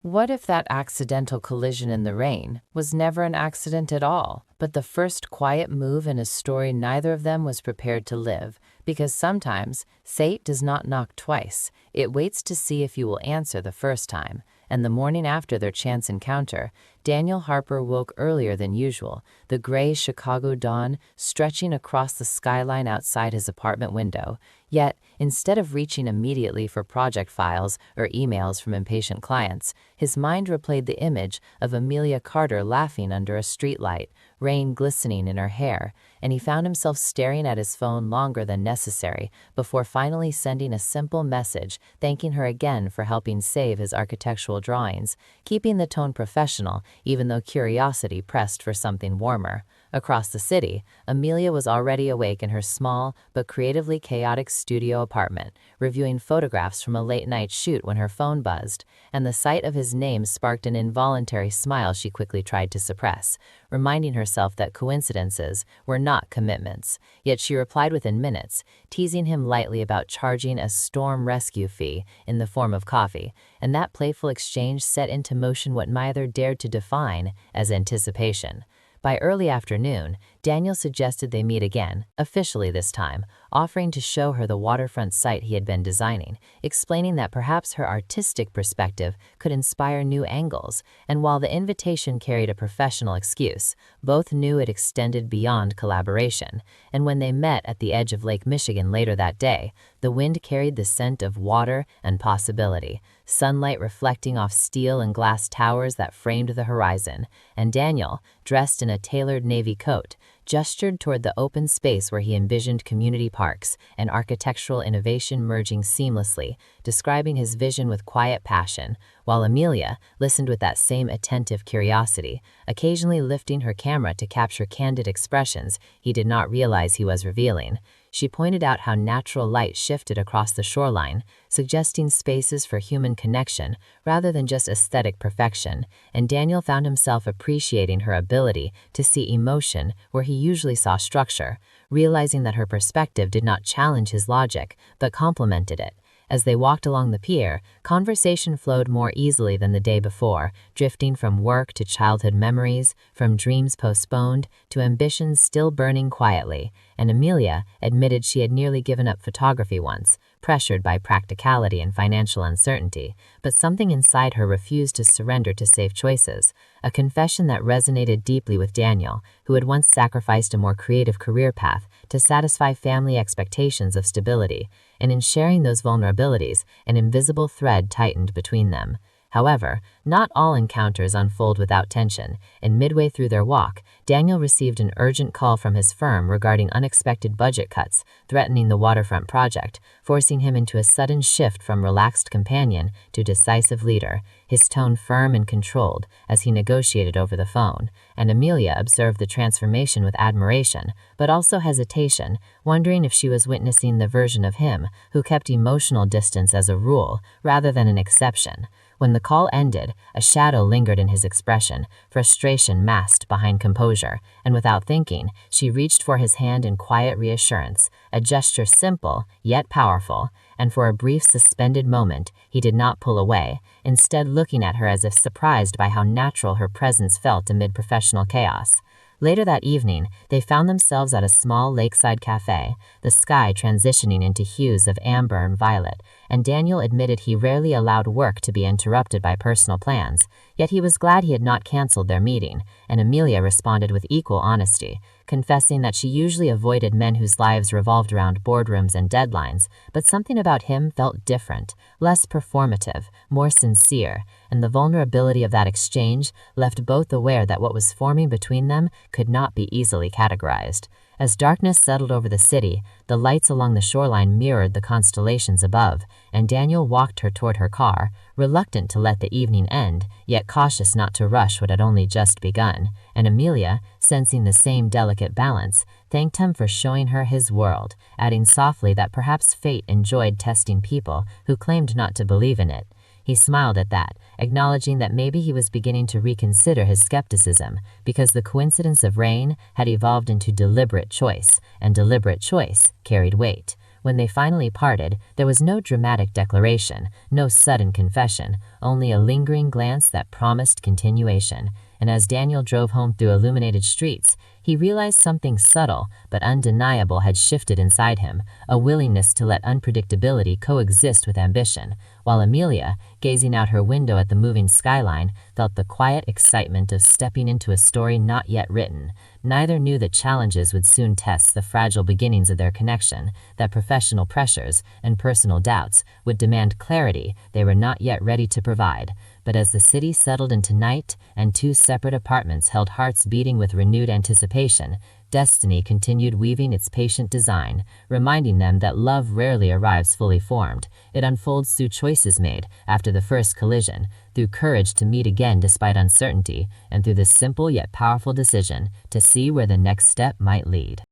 What if that accidental collision in the rain was never an accident at all, but the first quiet move in a story neither of them was prepared to live? Because sometimes fate does not knock twice, it waits to see if you will answer the first time. And the morning after their chance encounter, Daniel Harper woke earlier than usual, the gray Chicago dawn stretching across the skyline outside his apartment window. Yet, instead of reaching immediately for project files or emails from impatient clients, his mind replayed the image of Amelia Carter laughing under a streetlight, rain glistening in her hair, and he found himself staring at his phone longer than necessary before finally sending a simple message thanking her again for helping save his architectural drawings, keeping the tone professional even though curiosity pressed for something warmer. Across the city, Amelia was already awake in her small but creatively chaotic studio apartment, reviewing photographs from a late-night shoot when her phone buzzed, and the sight of his name sparked an involuntary smile she quickly tried to suppress, reminding herself that coincidences were not commitments. Yet she replied within minutes, teasing him lightly about charging a storm rescue fee in the form of coffee, and that playful exchange set into motion what neither dared to define as anticipation. By early afternoon, Daniel suggested they meet again, officially this time, offering to show her the waterfront site he had been designing, explaining that perhaps her artistic perspective could inspire new angles, and while the invitation carried a professional excuse, both knew it extended beyond collaboration. And when they met at the edge of Lake Michigan later that day, the wind carried the scent of water and possibility, sunlight reflecting off steel and glass towers that framed the horizon, and Daniel, dressed in a tailored navy coat, gestured toward the open space where he envisioned community parks and architectural innovation merging seamlessly, describing his vision with quiet passion, while Amelia listened with that same attentive curiosity, occasionally lifting her camera to capture candid expressions he did not realize he was revealing. She pointed out how natural light shifted across the shoreline, suggesting spaces for human connection rather than just aesthetic perfection, and Daniel found himself appreciating her ability to see emotion where he usually saw structure, realizing that her perspective did not challenge his logic but complemented it. As they walked along the pier, conversation flowed more easily than the day before, drifting from work to childhood memories, from dreams postponed to ambitions still burning quietly, and Amelia admitted she had nearly given up photography once, pressured by practicality and financial uncertainty, but something inside her refused to surrender to safe choices, a confession that resonated deeply with Daniel, who had once sacrificed a more creative career path to satisfy family expectations of stability, and in sharing those vulnerabilities, an invisible thread tightened between them. However, not all encounters unfold without tension, and midway through their walk, Daniel received an urgent call from his firm regarding unexpected budget cuts threatening the waterfront project, forcing him into a sudden shift from relaxed companion to decisive leader, his tone firm and controlled as he negotiated over the phone, and Amelia observed the transformation with admiration, but also hesitation, wondering if she was witnessing the version of him who kept emotional distance as a rule rather than an exception. When the call ended, a shadow lingered in his expression, frustration masked behind composure, and without thinking, she reached for his hand in quiet reassurance, a gesture simple yet powerful, and for a brief suspended moment, he did not pull away, instead looking at her as if surprised by how natural her presence felt amid professional chaos. Later that evening, they found themselves at a small lakeside cafe, the sky transitioning into hues of amber and violet, and Daniel admitted he rarely allowed work to be interrupted by personal plans, yet he was glad he had not canceled their meeting, and Amelia responded with equal honesty, confessing that she usually avoided men whose lives revolved around boardrooms and deadlines, but something about him felt different, less performative, more sincere, and the vulnerability of that exchange left both aware that what was forming between them could not be easily categorized. As darkness settled over the city, the lights along the shoreline mirrored the constellations above, and Daniel walked her toward her car, reluctant to let the evening end, yet cautious not to rush what had only just begun, and Amelia, sensing the same delicate balance, thanked him for showing her his world, adding softly that perhaps fate enjoyed testing people who claimed not to believe in it. He smiled at that, acknowledging that maybe he was beginning to reconsider his skepticism, because the coincidence of rain had evolved into deliberate choice, and deliberate choice carried weight. When they finally parted, there was no dramatic declaration, no sudden confession, only a lingering glance that promised continuation. And as Daniel drove home through illuminated streets, he realized something subtle but undeniable had shifted inside him, a willingness to let unpredictability coexist with ambition, while Amelia, gazing out her window at the moving skyline, felt the quiet excitement of stepping into a story not yet written. Neither knew that challenges would soon test the fragile beginnings of their connection, that professional pressures and personal doubts would demand clarity they were not yet ready to provide. But as the city settled into night and two separate apartments held hearts beating with renewed anticipation, destiny continued weaving its patient design, reminding them that love rarely arrives fully formed. It unfolds through choices made after the first collision, through courage to meet again despite uncertainty, and through the simple yet powerful decision to see where the next step might lead.